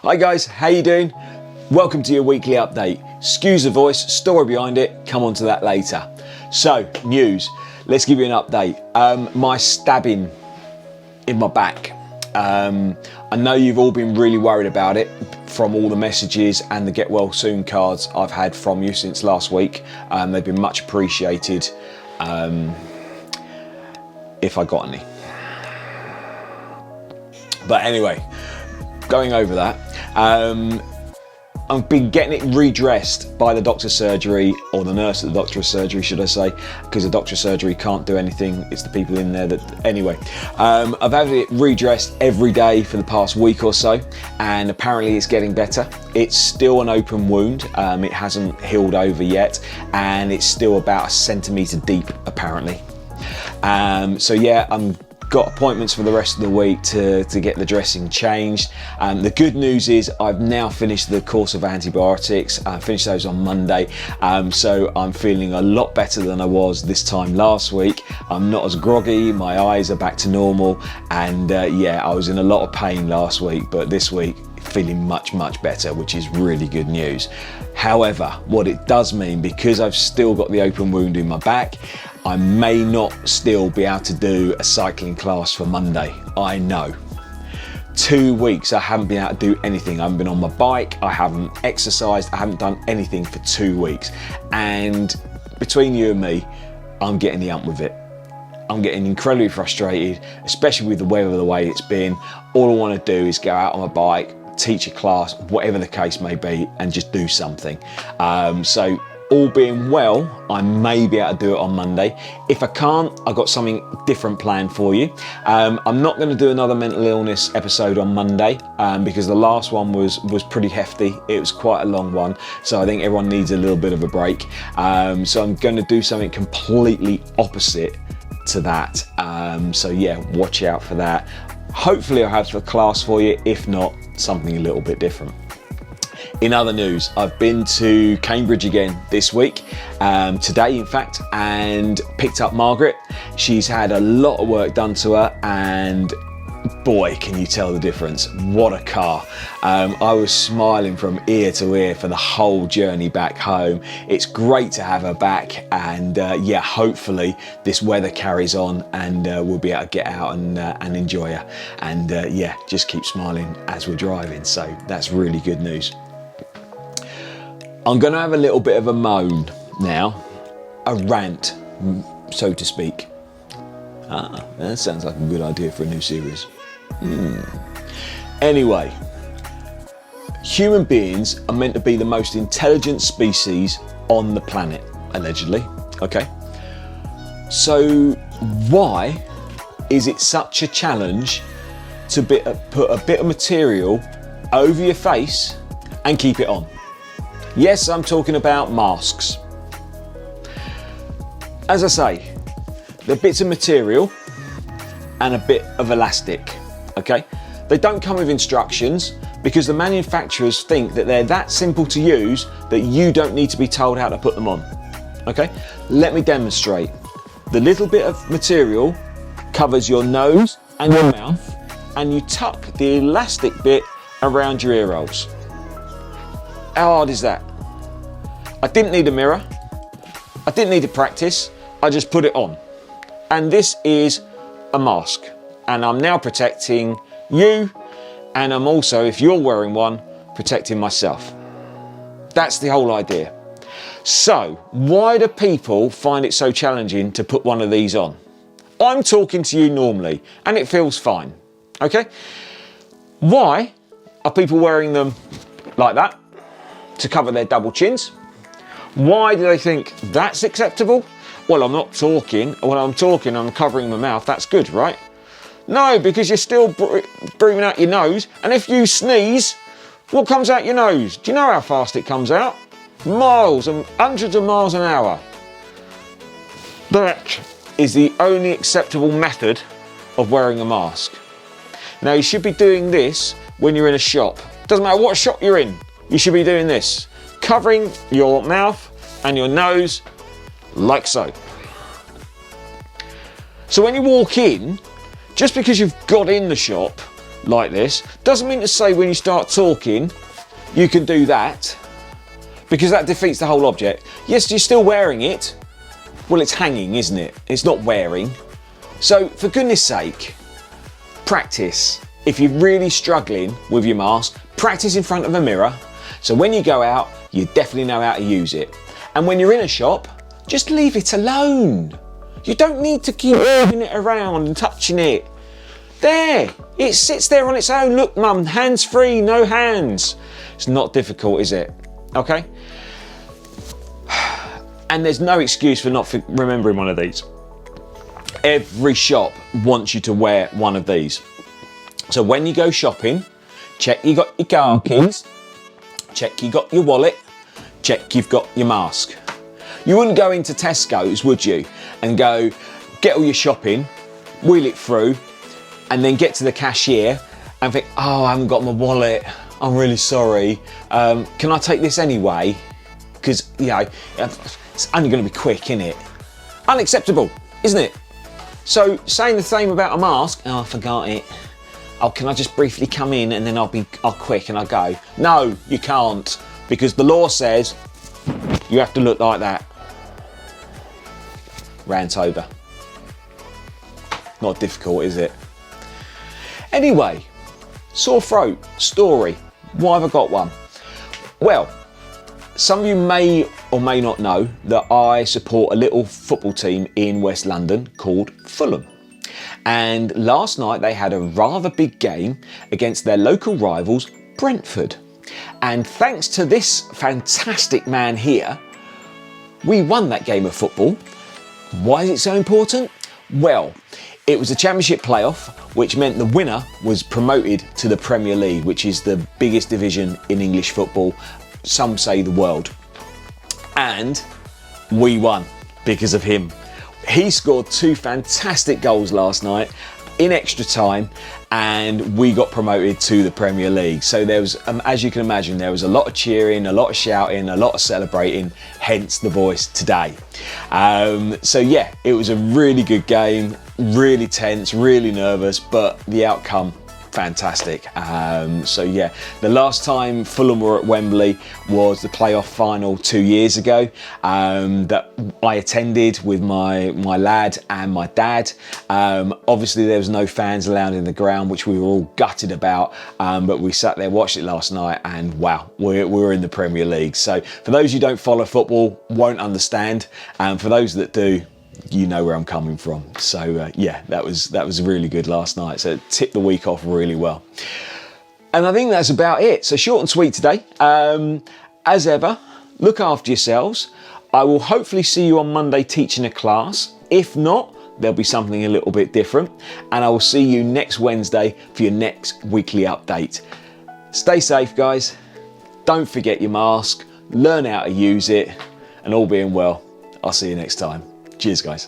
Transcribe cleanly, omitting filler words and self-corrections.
Hi guys, how you doing? Welcome to your weekly update. Excuse the voice, story behind it, come on to that later. So, news, let's give you an update. My stabbing in my back. I know you've all been really worried about it from all the messages and the get well soon cards I've had from you since last week. They've been much appreciated, if I got any. But anyway, going over that, I've been getting it redressed by the doctor's surgery, or the nurse at the doctor's surgery, should I say, because the doctor's surgery can't do anything. It's the people in there that, anyway. I've had it redressed every day for the past week or so, and apparently it's getting better. It's still an open wound. It hasn't healed over yet, and it's still about 1 centimetre deep, apparently. So yeah, I'm got appointments for the rest of the week to get the dressing changed. The good news is I've now finished the course of antibiotics. I finished those on Monday, so I'm feeling a lot better than I was this time last week. I'm not as groggy, my eyes are back to normal, and yeah, I was in a lot of pain last week, but this week feeling much better, which is really good news. However, what it does mean, because I've still got the open wound in my back, I may not still be able to do a cycling class for Monday. I know. 2 weeks I haven't been able to do anything. I haven't been on my bike, I haven't exercised, I haven't done anything for 2 weeks. And between you and me, I'm getting the hump with it. I'm getting incredibly frustrated, especially with the weather the way it's been. All I want to do is go out on my bike, teach a class, whatever the case may be, and just do something. So all being well, I may be able to do it on Monday. If I can't, I've got something different planned for you. I'm not going to do another mental illness episode on Monday, because the last one was pretty hefty. It was quite a long one, so I think everyone needs a little bit of a break. So I'm going to do something completely opposite to that. So yeah, watch out for that. Hopefully I'll have the class for you. If not, something a little bit different. In other news, I've been to Cambridge again this week, today in fact, and picked up Margaret. She's had a lot of work done to her, and boy, can you tell the difference. What a car. I was smiling from ear to ear for the whole journey back home. It's great to have her back, and yeah, hopefully this weather carries on and we'll be able to get out and enjoy her. And yeah, just keep smiling as we're driving, so that's really good news. I'm going to have a little bit of a moan now, a rant, so to speak. That sounds like a good idea for a new series. Anyway, human beings are meant to be the most intelligent species on the planet, allegedly, okay? So why is it such a challenge to put a bit of material over your face and keep it on? Yes, I'm talking about masks. As I say, they're bits of material and a bit of elastic, okay? They don't come with instructions because the manufacturers think that they're that simple to use that you don't need to be told how to put them on, okay? Let me demonstrate. The little bit of material covers your nose and your mouth, and you tuck the elastic bit around your ear rolls. How hard is that? I didn't need a mirror. I didn't need to practice. I just put it on. And this is a mask. And I'm now protecting you. And I'm also, if you're wearing one, protecting myself. That's the whole idea. So, why do people find it so challenging to put one of these on? I'm talking to you normally, and it feels fine. Okay? Why are people wearing them like that? To cover their double chins. Why do they think that's acceptable? Well, I'm not talking. When I'm talking, I'm covering my mouth. That's good, right? No, because you're still breathing out your nose. And if you sneeze, what comes out your nose? Do you know how fast it comes out? Miles and hundreds of miles an hour. That is the only acceptable method of wearing a mask. Now, you should be doing this when you're in a shop. Doesn't matter what shop you're in. You should be doing this, covering your mouth and your nose like so. So when you walk in, just because you've got in the shop like this. Doesn't mean to say when you start talking, you can do that, because that defeats the whole object. Yes, you're still wearing it. Well, it's hanging, isn't it? It's not wearing. So, for goodness sake, practice. If you're really struggling with your mask, practice in front of a mirror. So when you go out, you definitely know how to use it. And when you're in a shop, just leave it alone. You don't need to keep moving it around and touching it. There, it sits there on its own. Look, mum, hands free, no hands. It's not difficult, is it? Okay? And there's no excuse for not remembering one of these. Every shop wants you to wear one of these. So when you go shopping, check you got your car keys, check you got your wallet, check you've got your mask. You wouldn't go into Tesco's, would you, and go get all your shopping, wheel it through, and then get to the cashier and think, oh, I haven't got my wallet, I'm really sorry, can I take this anyway? Because, you know, it's only going to be quick, innit? Unacceptable, isn't it? So saying the same about a mask, oh, I forgot it. Oh, can I just briefly come in and then I'll quick and I'll go. No, you can't, because the law says you have to look like that. Rant over. Not difficult, is it? Anyway, sore throat story. Why have I got one? Well, some of you may or may not know that I support a little football team in West London called Fulham. And last night they had a rather big game against their local rivals, Brentford. And thanks to this fantastic man here, we won that game of football. Why is it so important? Well, it was a championship playoff, which meant the winner was promoted to the Premier League, which is the biggest division in English football, some say the world. And we won because of him. He scored 2 fantastic goals last night in extra time, and we got promoted to the Premier League. So there was, as you can imagine, there was a lot of cheering, a lot of shouting, a lot of celebrating, hence the voice today. So yeah, it was a really good game, really tense, really nervous, but the outcome, fantastic. So yeah, the last time Fulham were at Wembley was the playoff final 2 years ago, that I attended with my lad and my dad. Obviously there was no fans allowed in the ground, which we were all gutted about, but we sat there, watched it last night, and wow, we're in the Premier League. So for those who don't follow football, won't understand, and for those that do, you know where I'm coming from. So yeah, that was really good last night. So it tipped the week off really well. And I think that's about it. So short and sweet today. As ever, look after yourselves. I will hopefully see you on Monday teaching a class. If not, there'll be something a little bit different. And I will see you next Wednesday for your next weekly update. Stay safe, guys. Don't forget your mask. Learn how to use it. And all being well, I'll see you next time. Cheers, guys.